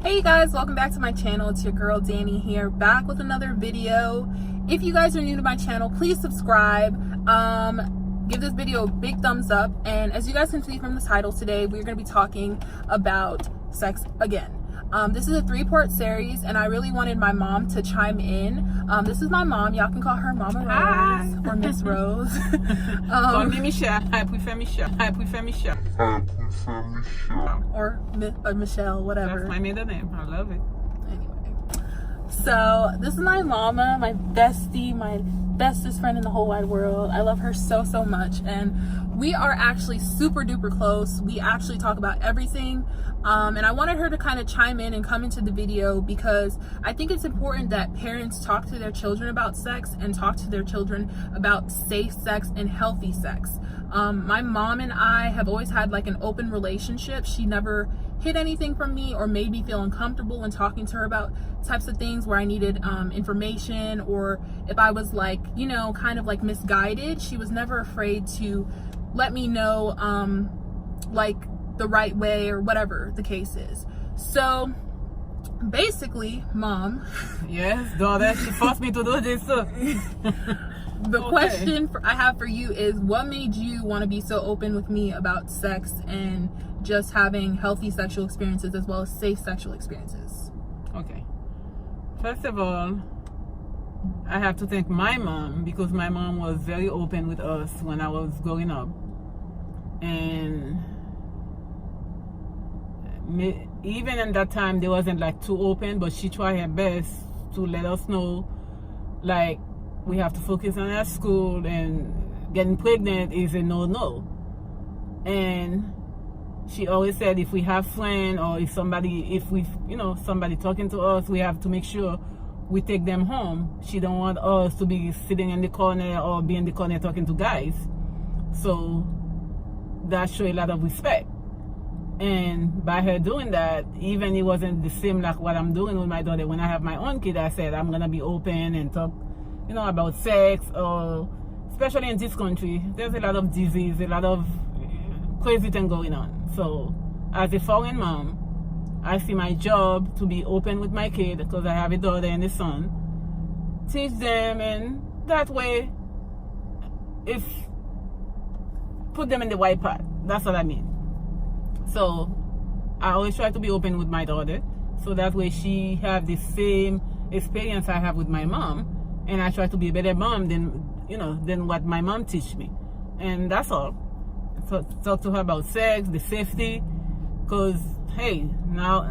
Hey you guys, welcome back to my channel. It's your girl Danny here, back with another video. If you guys are new to my channel, please subscribe. Give this video a big thumbs up. And as you guys can see from the title, today we're going to be talking about sex again. This is a 3-part series, and I really wanted my mom to chime in. This is my mom. Y'all can call her Mama Rose or Miss Rose. Call me Michelle. I prefer Michelle. Or Michelle, whatever. That's my middle name. I love it. Anyway, so this is my mama, my bestie, my bestest friend in the whole wide world. I love her so much, and we are actually super duper close. We actually talk about everything, and I wanted her to kind of chime in and come into the video because I think it's important that parents talk to their children about sex and talk to their children about safe sex and healthy sex. My mom and I have always had like an open relationship. She never hid anything from me or made me feel uncomfortable when talking to her about types of things where I needed information, or if I was like, you know, kind of like misguided. She was never afraid to let me know like the right way or whatever the case is. So basically, Mom. Yes, daughter, she forced me to do this. The question I have for you is, what made you want to be so open with me about sex and just having healthy sexual experiences as well as safe sexual experiences? Okay. First of all, I have to thank my mom, because my mom was very open with us when I was growing up. And even in that time, they wasn't like too open, but she tried her best to let us know, like, we have to focus on our school, and getting pregnant is a no-no. And she always said, if we have friends or if we, you know, somebody talking to us, we have to make sure we take them home. She don't want us to be sitting in the corner or be in the corner talking to guys. So that shows a lot of respect. And by her doing that, even it wasn't the same like what I'm doing with my daughter. When I have my own kid, I said, I'm gonna be open and talk, you know, about sex, or especially in this country, there's a lot of disease, a lot of crazy thing going on. So as a foreign mom, I see my job to be open with my kid, because I have a daughter and a son, teach them, and that way, if put them in the right path. That's what I mean. So I always try to be open with my daughter, so that way she have the same experience I have with my mom. And I try to be a better mom than what my mom teach me. And that's all. So talk to her about sex, the safety, because, hey, now,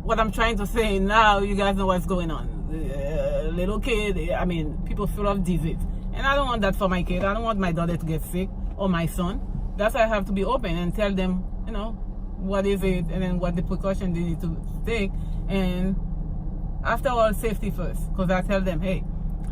what I'm trying to say now, you guys know what's going on. Little kid, I mean, people full of disease. And I don't want that for my kid. I don't want my daughter to get sick, or my son. That's why I have to be open and tell them, you know, what is it, and then what the precaution they need to take. And after all, safety first, because I tell them, hey,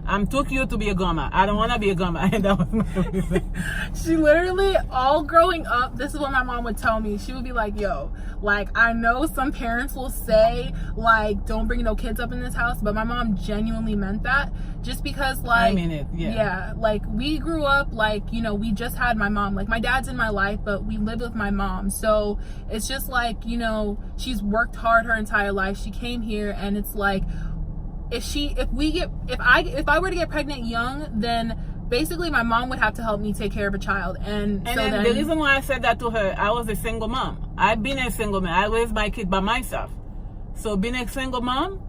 I'm too cute to be a grandma. I don't want to be a grandma. And that was my reason. She literally, all growing up, this is what my mom would tell me. She would be like, yo, like, I know some parents will say, like, don't bring no kids up in this house, but my mom genuinely meant that. Just because, like, I mean it, yeah. Yeah, like, we grew up, like, you know, we just had my mom. Like, my dad's in my life, but we lived with my mom. So it's just like, you know, she's worked hard her entire life. She came here, and it's like, if I were to get pregnant young, then basically my mom would have to help me take care of a child. And so then the reason why I said that to her, I was a single mom. I've been a single mom. I raised my kid by myself. So being a single mom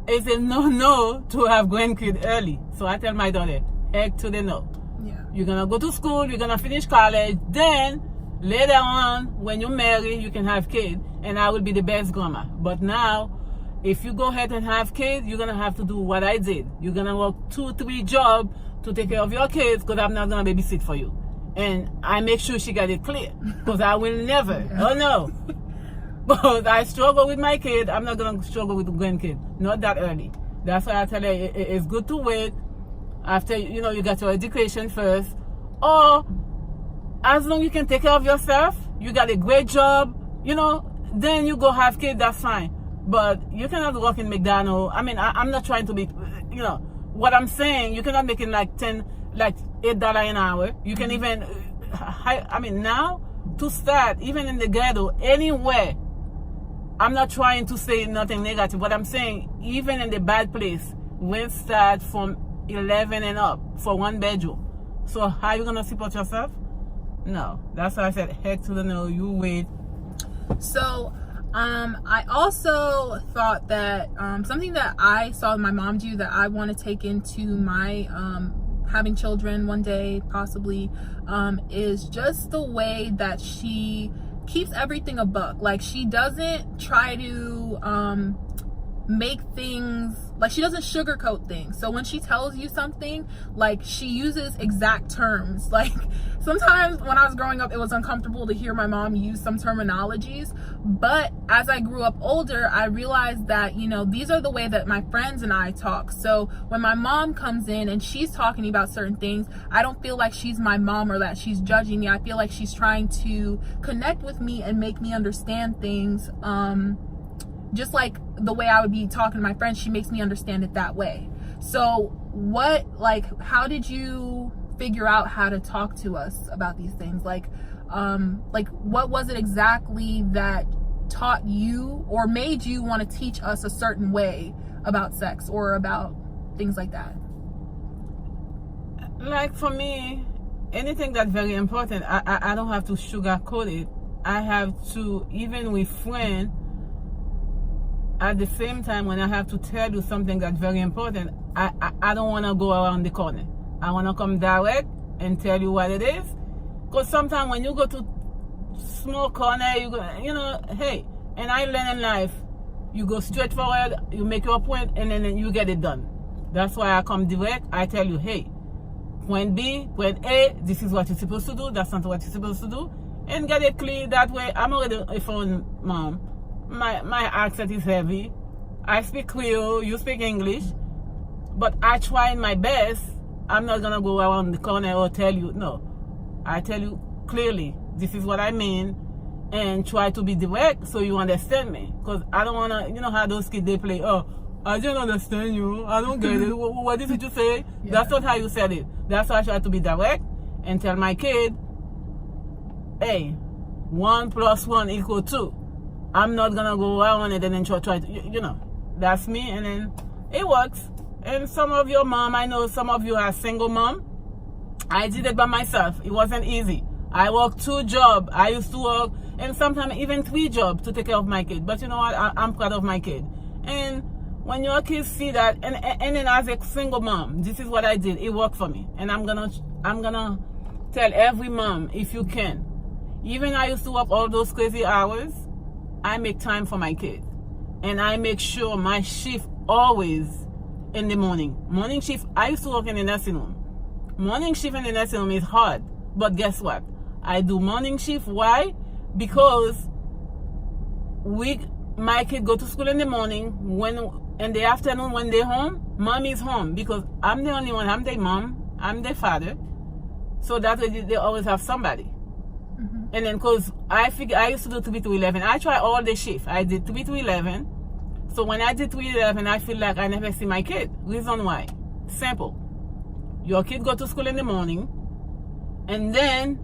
is a no to have grandkids early. So I tell my daughter, heck to the no. Yeah. You're gonna go to school, you're gonna finish college, then later on when you marry, you can have kids, and I will be the best grandma. But now, if you go ahead and have kids, you're going to have to do what I did. You're going to work 2-3 jobs to take care of your kids, because I'm not going to babysit for you. And I make sure she got it clear, because I will never. Oh, no. But I struggle with my kid. I'm not going to struggle with the grandkid. Not that early. That's why I tell her it's good to wait after, you know, you got your education first. Or as long as you can take care of yourself, you got a great job, you know, then you go have kids, that's fine. But you cannot work in McDonald's. I mean, I'm not trying to be, you know, what I'm saying, you cannot make it like $8 an hour. You can even, I mean, now, to start, even in the ghetto, anywhere, I'm not trying to say nothing negative, but I'm saying even in the bad place, rent start from 11 and up for 1 bedroom. So how you gonna support yourself? No, that's why I said heck to the no. You wait. So I also thought that something that I saw my mom do that I want to take into my having children one day possibly is just the way that she keeps everything a buck. Like, she doesn't try to make things, like, she doesn't sugarcoat things. So when she tells you something, like, she uses exact terms. Like, sometimes when I was growing up, it was uncomfortable to hear my mom use some terminologies, but as I grew up older, I realized that, you know, these are the way that my friends and I talk. So when my mom comes in and she's talking about certain things, I don't feel like she's my mom or that she's judging me. I feel like she's trying to connect with me and make me understand things, just like the way I would be talking to my friends. She makes me understand it that way. So how did you figure out how to talk to us about these things? Like what was it exactly that taught you or made you want to teach us a certain way about sex or about things like that? Like, for me, anything that's very important, I don't have to sugarcoat it. I have to, even with friends, at the same time, when I have to tell you something that's very important, I don't want to go around the corner. I want to come direct and tell you what it is. Because sometimes when you go to small corner, you know, hey, and I learn in life, you go straight forward, you make your point, and then you get it done. That's why I come direct. I tell you, hey, point B, point A, this is what you're supposed to do, that's not what you're supposed to do, and get it clear that way. I'm already a phone mom. My accent is heavy. I speak Creole, you speak English, but I try my best. I'm not gonna go around the corner or tell you, no. I tell you clearly, this is what I mean, and try to be direct so you understand me. Because I don't wanna, you know how those kids, they play, oh, I don't understand you, I don't get it, what did you say? Yeah. That's not how you said it. That's why I try to be direct and tell my kid, hey, 1 + 1 = 2. I'm not gonna go around it and then try to, you know, that's me, and then it works. And some of your mom, I know some of you are single mom. I did it by myself. It wasn't easy. I worked 2 jobs. I used to work, and sometimes even 3 jobs to take care of my kid. But you know what? I'm proud of my kid. And when your kids see that, and then as a single mom, this is what I did. It worked for me, and I'm gonna tell every mom, if you can. Even I used to work all those crazy hours. I make time for my kid, and I make sure my shift always in the morning. Morning shift, I used to work in the nursing home. Morning shift in the nursing home is hard, but guess what? I do morning shift. Why? Because my kid go to school in the morning. When in the afternoon when they're home, mom is home, because I'm the only one. I'm their mom. I'm their father. So that way they always have somebody. And then, because I used to do 3 to 11. I try all the shift. I did 3 to 11. So when I did 3 to 11, I feel like I never see my kid. Reason why? Simple. Your kid go to school in the morning, and then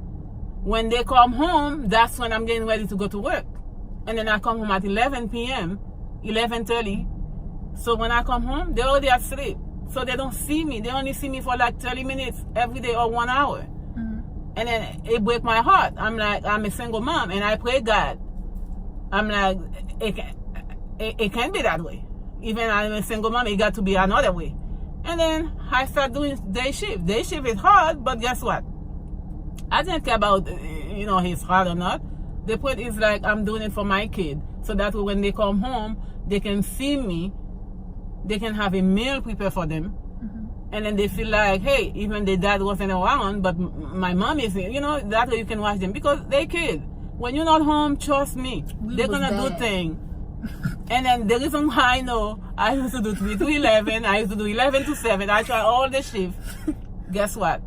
when they come home, that's when I'm getting ready to go to work. And then I come home at 11 p.m., 11:30. So when I come home, they're already asleep. So they don't see me. They only see me for like 30 minutes every day or 1 hour. And then it breaks my heart. I'm like, I'm a single mom, and I pray God. I'm like, it can't be that way. Even I'm a single mom, it got to be another way. And then I start doing day shift. Day shift is hard, but guess what? I didn't care about, you know, it's hard or not. The point is, like, I'm doing it for my kid, so that when they come home, they can see me. They can have a meal prepared for them. And then they feel like, hey, even their dad wasn't around, but my mom is here. You know, that way you can watch them, because they kid. When you're not home, trust me, they're gonna do things. And then the reason why I know, I used to do 3 to 11, I used to do 11 to 7, I try all the shifts. Guess what?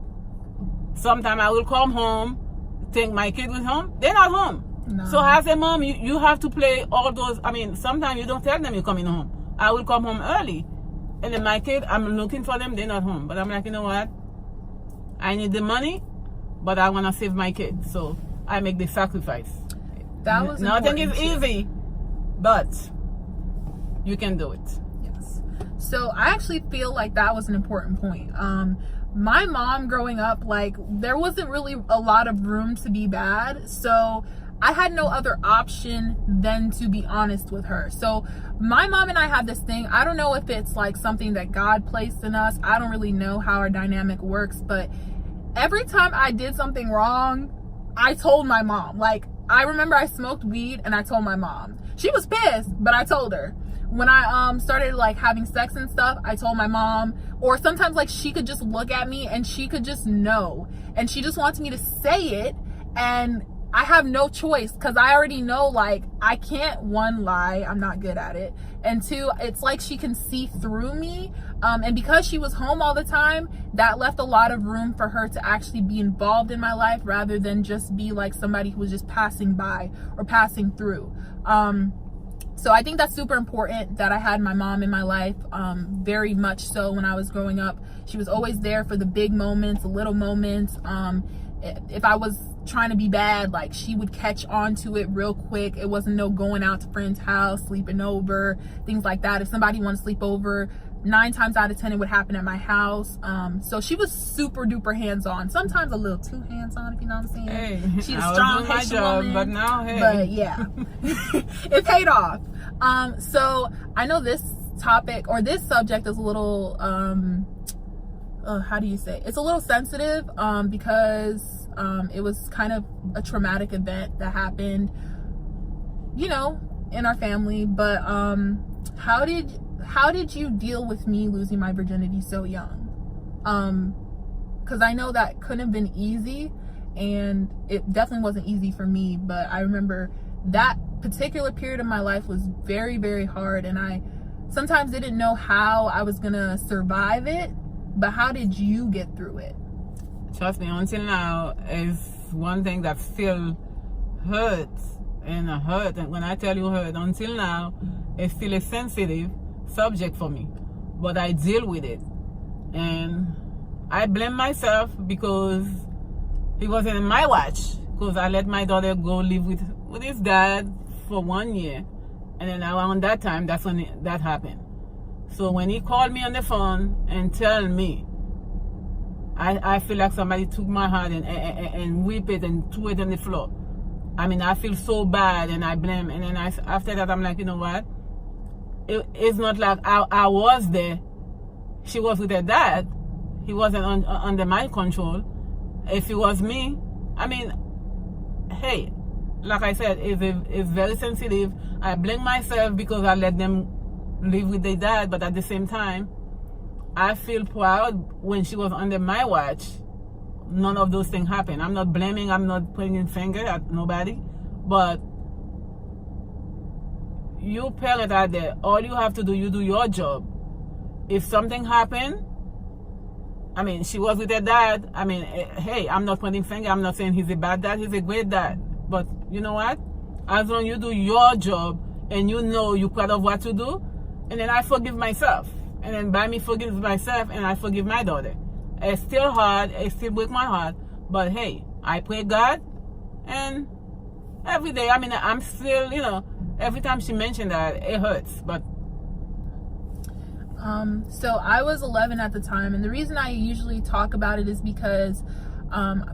Sometimes I will come home, think my kid was home, they're not home. No. So as a mom, you have to play all those. I mean, sometimes you don't tell them you're coming home. I will come home early. And then my kid, I'm looking for them, they're not home. But I'm like, you know what? I need the money, but I want to save my kid. So I make the sacrifice. That was nothing is easy. but you can do it. Yes. So I actually feel like that was an important point. My mom growing up, like, there wasn't really a lot of room to be bad. So I had no other option than to be honest with her. So my mom and I have this thing. I don't know if it's like something that God placed in us. I don't really know how our dynamic works, but every time I did something wrong, I told my mom. Like, I remember I smoked weed and I told my mom. She was pissed, but I told her. When I started like having sex and stuff, I told my mom. Or sometimes like she could just look at me and she could just know, and she just wants me to say it, and I have no choice because I already know, like, I can't, one, lie, I'm not good at it, and two, it's like she can see through me, and because she was home all the time, that left a lot of room for her to actually be involved in my life rather than just be like somebody who was just passing by or passing through. So I think that's super important that I had my mom in my life, very much so when I was growing up. She was always there for the big moments, the little moments. If I was trying to be bad, like, she would catch on to it real quick. It wasn't no going out to friends' house, sleeping over, things like that. If somebody wanted to sleep over, 9 times out of 10 it would happen at my house. So she was super duper hands-on, sometimes a little too hands-on, if you know what I'm saying. Hey, she's a I was strong doing my Haitian job, woman, but now, hey. but yeah, it paid off. So I know this topic or this subject is a little how do you say, it's a little sensitive, because it was kind of a traumatic event that happened, you know, in our family. But how did you deal with me losing my virginity so young? Because I know that couldn't have been easy, and it definitely wasn't easy for me. But I remember that particular period of my life was very, very hard, and I sometimes didn't know how I was gonna survive it. But how did you get through it? Trust me, until now is one thing that still hurts and hurt. And when I tell you hurt, until now, it's still a sensitive subject for me. But I deal with it. And I blame myself because it wasn't in my watch. Because I let my daughter go live with his dad for 1 year. And then around that time, that's when that happened. So when he called me on the phone and tell me, I feel like somebody took my heart and whip it and threw it on the floor. I mean, I feel so bad, and I blame. And then after that, I'm like, you know what? It's not like I was there. She was with her dad. He wasn't under my control. If it was me, I mean, hey, like I said, it's very sensitive. I blame myself because I let them live with their dad, but at the same time, I feel proud when she was under my watch. None of those things happened. I'm not blaming, I'm not pointing a finger at nobody, but you parent out there, all you have to do, you do your job. If something happened, I mean, she was with her dad. I mean, hey, I'm not pointing finger. I'm not saying he's a bad dad. He's a great dad. But you know what? As long as you do your job and you know you're proud of what to do, and then I forgive myself. And then by me forgive myself, and I forgive my daughter. It's still hard. It still breaks my heart. But hey, I pray God. And every day, I mean, I'm still, you know, every time she mentioned that, it hurts. But so I was 11 at the time, and the reason I usually talk about it is because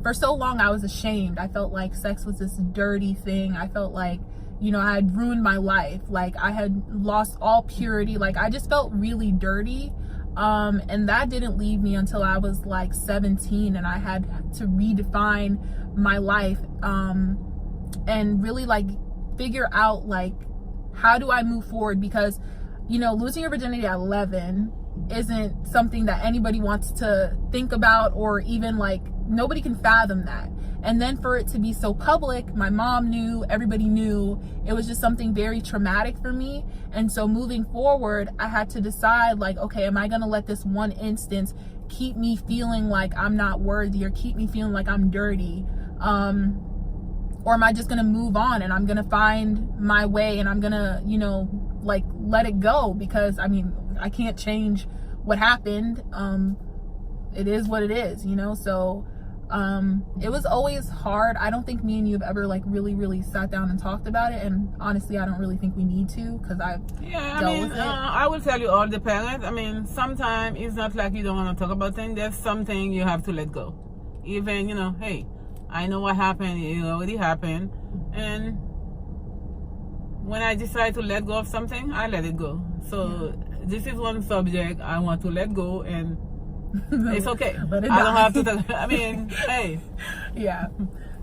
for so long I was ashamed. I felt like sex was this dirty thing. I felt like, you know, I had ruined my life. Like, I had lost all purity. Like, I just felt really dirty. And that didn't leave me until I was like 17, and I had to redefine my life and really like figure out like, how do I move forward? Because, you know, losing your virginity at 11 isn't something that anybody wants to think about, or even like, nobody can fathom that. And then for it to be so public, my mom knew, everybody knew, it was just something very traumatic for me. And so moving forward, I had to decide like, okay, am I gonna let this one instance keep me feeling like I'm not worthy, or keep me feeling like I'm dirty? Or am I just gonna move on, and I'm gonna find my way, and I'm gonna, you know, like, let it go? Because I mean, I can't change what happened. It is what it is, you know? So It was always hard. I don't think me and you have ever like really sat down and talked about it, and honestly I don't really think we need to, because I've dealt with it. I will tell you all the parents, I mean, sometimes it's not like you don't want to talk about things. There's something you have to let go. Even, you know, hey, I know what happened, it already happened, and when I decide to let go of something, I let it go. So this is one subject I want to let go, and it's okay. I don't have to talk. I mean, hey. Yeah.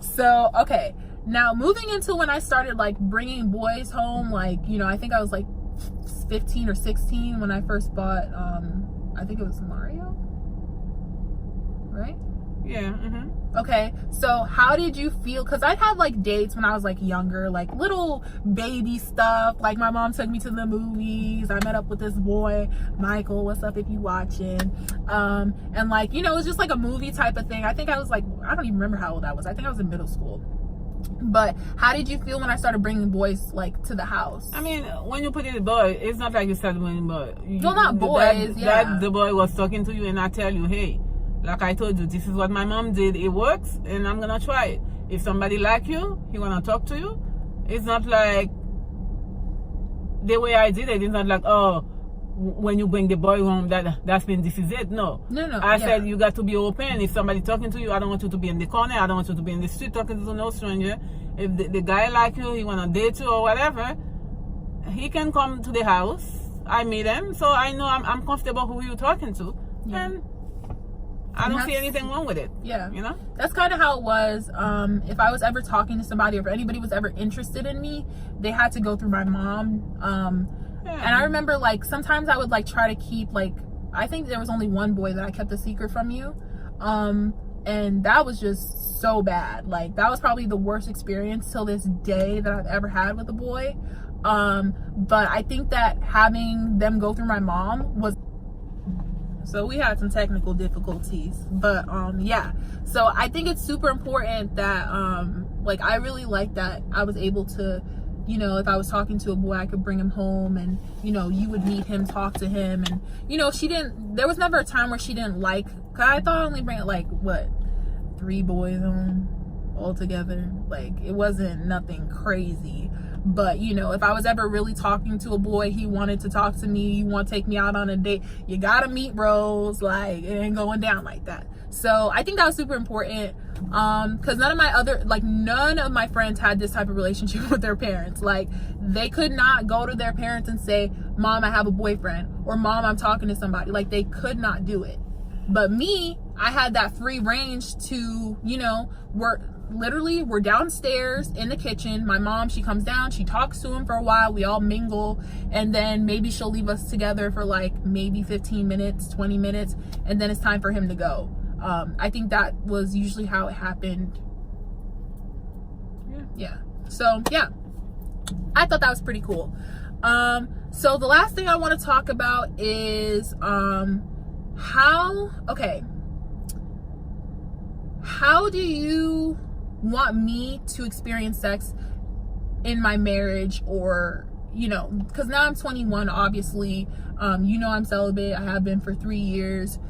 So, okay. Now, moving into when I started, like, bringing boys home, like, you know, I think I was, like, 15 or 16 when I first bought, I think it was Mario? Right? Yeah. Okay, so how did you feel? Because I'd had like dates when I was like younger, like little baby stuff. Like my mom took me to the movies. I met up with this boy, Michael. What's up if you watching? And like, you know, it was just like a movie type of thing. I think I was like, I don't even remember how old I was. I think I was in middle school. But how did you feel when I started bringing boys like to the house? I mean, when you put in the boy, it's not like you started bringing boy. No, not boys. That the boy was talking to you, and I tell you, hey, like I told you, this is what my mom did. It works, and I'm gonna try it. If somebody like you, he wanna talk to you. It's not like the way I did it. It's not like, oh, when you bring the boy home, that's mean this is it. No. I said you got to be open. If somebody talking to you, I don't want you to be in the corner. I don't want you to be in the street talking to no stranger. If the guy like you, he wanna date you or whatever, he can come to the house. I meet him, so I know I'm comfortable who you talking to, and I don't see anything wrong with it. Yeah. You know? That's kind of how it was. If I was ever talking to somebody, or if anybody was ever interested in me, they had to go through my mom. And I remember like sometimes I would like try to keep like, I think there was only one boy that I kept a secret from you. And that was just so bad. Like that was probably the worst experience till this day that I've ever had with a boy. But I think that having them go through my mom was, so we had some technical difficulties, but yeah. So I think it's super important that like I really like that I was able to, you know, if I was talking to a boy, I could bring him home, and you know, you would meet him, talk to him, and you know, there was never a time where she didn't like, cause I thought I only bring like what, 3 boys home altogether. Like it wasn't nothing crazy. But you know, if I was ever really talking to a boy, he wanted to talk to me, you want to take me out on a date, you gotta meet bros. Like it ain't going down like that. So I think that was super important, because none of my friends had this type of relationship with their parents. Like they could not go to their parents and say, Mom, I have a boyfriend, or Mom, I'm talking to somebody. Like they could not do it. But me, I had that free range to, you know, we're downstairs in the kitchen. My mom, she comes down, she talks to him for a while, we all mingle, and then maybe she'll leave us together for like maybe 15 minutes, 20 minutes, and then it's time for him to go. I think that was usually how it happened. Yeah. So yeah, I thought that was pretty cool. So the last thing I want to talk about is how do you want me to experience sex in my marriage? Or, you know, because now I'm 21, obviously, you know, I'm celibate. I have been for 3 years.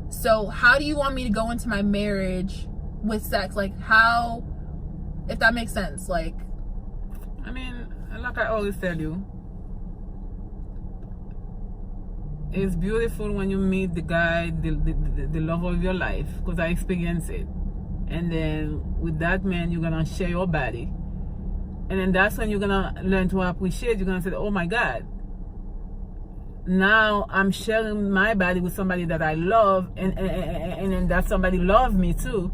So how do you want me to go into my marriage with sex? Like how, if that makes sense? Like, I mean, like I always tell you, it's beautiful when you meet the guy, the love of your life, because I experienced it. And then with that man, you're gonna share your body, and then that's when you're gonna learn to appreciate. You're gonna say, oh my God, now I'm sharing my body with somebody that I love, and then that somebody loves me too.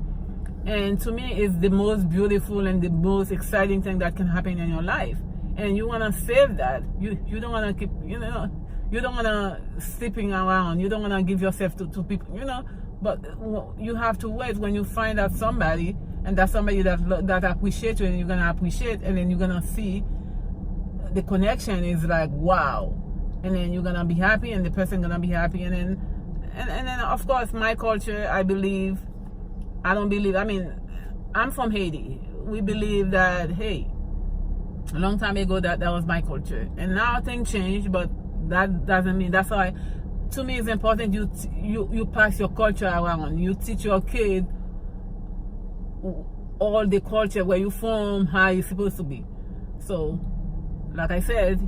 And to me, it's the most beautiful and the most exciting thing that can happen in your life. And you wanna save that. You don't wanna keep, you know, you don't wanna sleeping around. You don't wanna give yourself to people, you know. But you have to wait when you find out somebody, and that's somebody that appreciates you, and you're gonna appreciate, and then you're gonna see the connection is like wow, and then you're gonna be happy, and the person gonna be happy, and then of course my culture, I mean, I'm from Haiti. We believe that, hey, a long time ago that was my culture, and now things change, but that doesn't mean, that's why to me, it's important you pass your culture around. You teach your kid all the culture where you from, how you're supposed to be. So, like I said,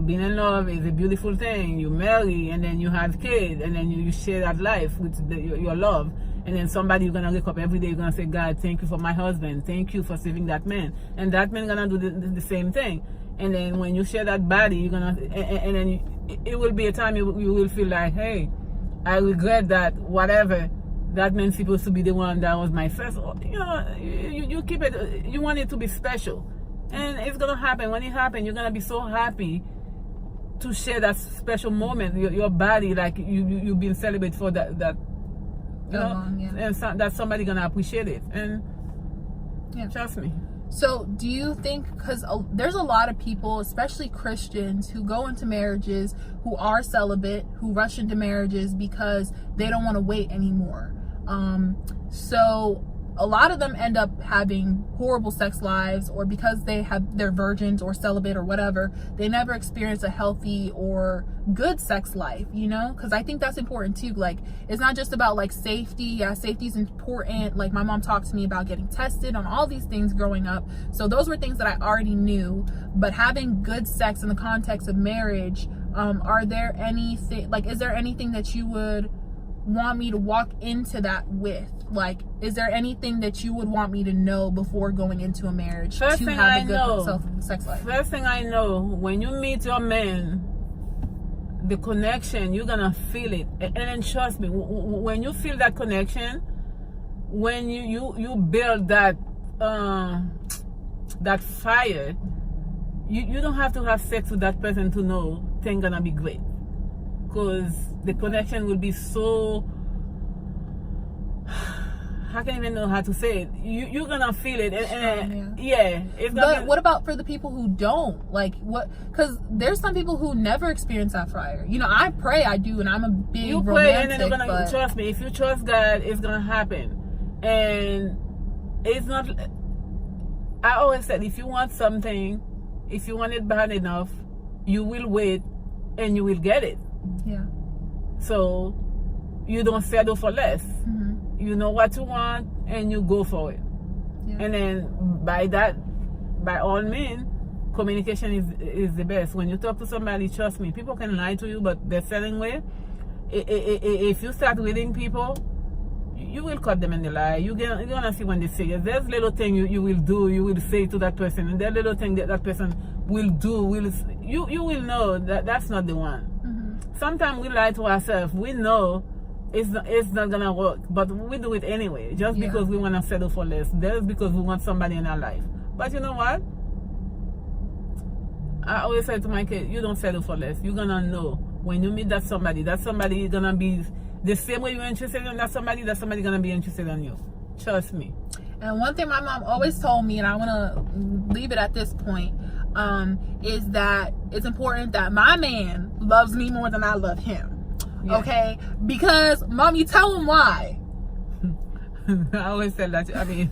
being in love is a beautiful thing. You marry and then you have kids and then you share that life with your love. And then somebody, you're gonna wake up every day, you're gonna say, God, thank you for my husband, thank you for saving that man. And that man gonna do the same thing. And then when you share that body, you're gonna, and then it will be a time you will feel like, hey, I regret that whatever, that man's supposed to be the one that was my first. You know, you keep it, you want it to be special. And it's gonna happen. When it happens, you're gonna be so happy to share that special moment. Your body, like you've been celebrated for that you know, long, yeah. And that somebody gonna appreciate it. And Yeah. trust me. So do you think, because there's a lot of people, especially Christians, who go into marriages, who are celibate, who rush into marriages because they don't want to wait anymore. So a lot of them end up having horrible sex lives, or because they're virgins or celibate or whatever, they never experience a healthy or good sex life, you know? Because I think that's important too. Like, it's not just about like safety. Yeah, safety is important. Like, my mom talked to me about getting tested on all these things growing up. So those were things that I already knew. But having good sex in the context of marriage, are there anything, like, is there anything that you would want me to walk into that with? Like, is there anything that you would want me to know before going into a marriage First to thing have I a good know, sex life? First thing I know, when you meet your man, the connection, you're gonna feel it. And then trust me, when you feel that connection, when you build that that fire, you don't have to have sex with that person to know things gonna be great. Because the connection will be so, I can't even know how to say it. You're gonna feel it, and yeah. It's gonna But what about for the people who don't? Like, what? Because there's some people who never experience that fire. You know, I pray I do, and I'm a big you pray, romantic. and then you're gonna but trust me. If you trust God, it's gonna happen. And it's not. I always said, if you want something, if you want it bad enough, you will wait, and you will get it. Yeah. So you don't settle for less. Mm-hmm. You know what you want and you go for it. Yeah. And then by all means, communication is the best. When you talk to somebody, trust me, people can lie to you, but the certain way, if you start reading people, you will cut them in the lie. You're gonna see when they say it. There's little thing you will do, you will say to that person, and there's little thing that person will do, you will know that that's not the one. Sometimes we lie to ourselves. We know it's not gonna work, but we do it anyway, just because we want to settle for less. That's because we want somebody in our life. But you know what? I always say to my kids, you don't settle for less. You're gonna know when you meet that somebody is gonna be the same way you're interested in that somebody gonna be interested in you. Trust me. And one thing my mom always told me, and I want to leave it at this point, is that it's important that my man loves me more than I love him. Yeah. Okay? Because, Mom, you tell him why. I always say that. I mean,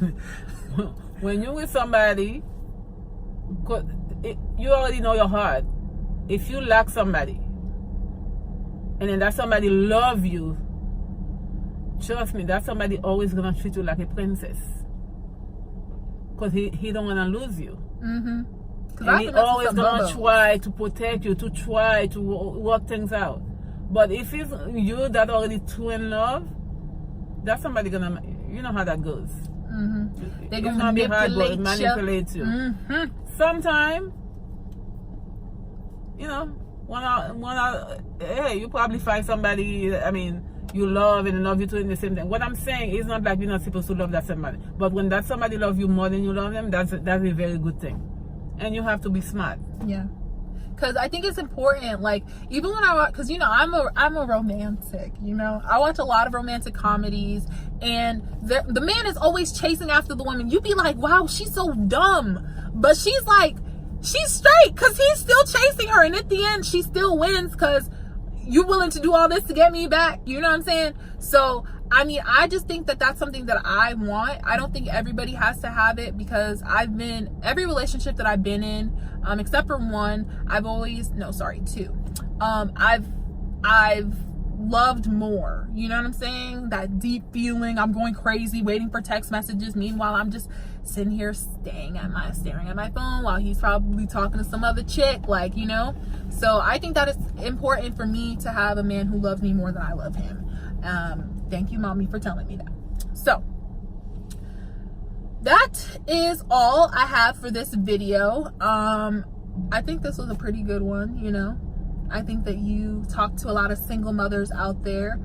when you're with somebody, you already know your heart. If you like somebody, and then that somebody love you, trust me, that somebody always gonna treat you like a princess. Because he don't want to lose you. Mm-hmm. And he always gonna try to protect you, to try to work things out. But if it's you that already too in love, that's somebody gonna, you know how that goes. Mm-hmm. They're gonna manipulate you. Mm-hmm. Sometimes, you know, hey, you probably find somebody, I mean, you love and love you too in the same thing. What I'm saying is not like you're not supposed to love that somebody. But when that somebody loves you more than you love them, that's a very good thing. And you have to be smart. Yeah. Because I think it's important, like, even when because, you know, I'm a romantic, you know. I watch a lot of romantic comedies, and the man is always chasing after the woman. You be like, wow, she's so dumb. But she's like, she's straight because he's still chasing her. And at the end, she still wins because you're willing to do all this to get me back. You know what I'm saying? So, I mean, I just think that that's something that I want. I don't think everybody has to have it, because every relationship that I've been in, except for one, two. I've I've loved more. You know what I'm saying? That deep feeling, I'm going crazy waiting for text messages. Meanwhile, I'm just sitting here staring at my phone while he's probably talking to some other chick, like, you know. So I think that it's important for me to have a man who loves me more than I love him. Thank you, mommy, for telling me that. So that is all I have for this video. I think this was a pretty good one, you know. I think that you talked to a lot of single mothers out there.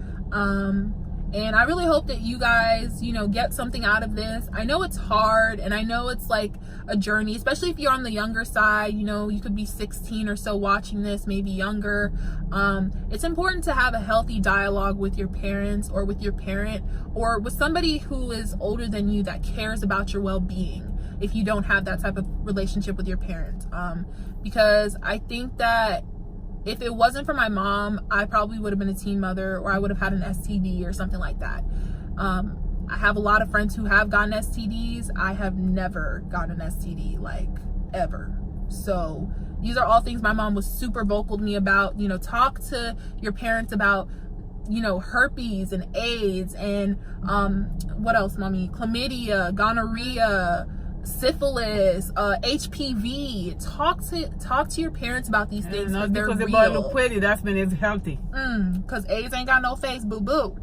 And I really hope that you guys, you know, get something out of this. I know it's hard, and I know it's like a journey, especially if you're on the younger side. You know, you could be 16 or so watching this, maybe younger. It's important to have a healthy dialogue with your parents, or with your parent, or with somebody who is older than you that cares about your well-being, if you don't have that type of relationship with your parents. Because I think that if it wasn't for my mom, I probably would have been a teen mother, or I would have had an STD or something like that. I have a lot of friends who have gotten STDs. I have never gotten an STD, like, ever. So these are all things my mom was super vocal to me about. You know, talk to your parents about, you know, herpes and AIDS and what else, mommy? Chlamydia, gonorrhea, syphilis, HPV. Talk to your parents about these things. Not they're because the real. boy look pretty, that's when it's healthy. Because AIDS ain't got no face, boo boo.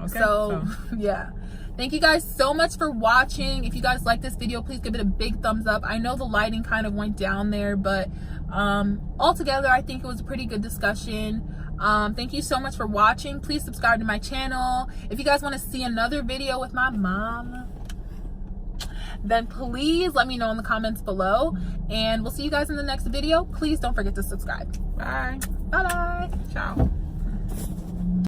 Okay, So yeah, thank you guys so much for watching. If you guys like this video, please give it a big thumbs up. I know the lighting kind of went down there, but altogether I think it was a pretty good discussion. Thank you so much for watching. Please subscribe to my channel. If you guys want to see another video with my mom, then please let me know in the comments below, and we'll see you guys in the next video. Please don't forget to subscribe. bye. Bye bye. Ciao.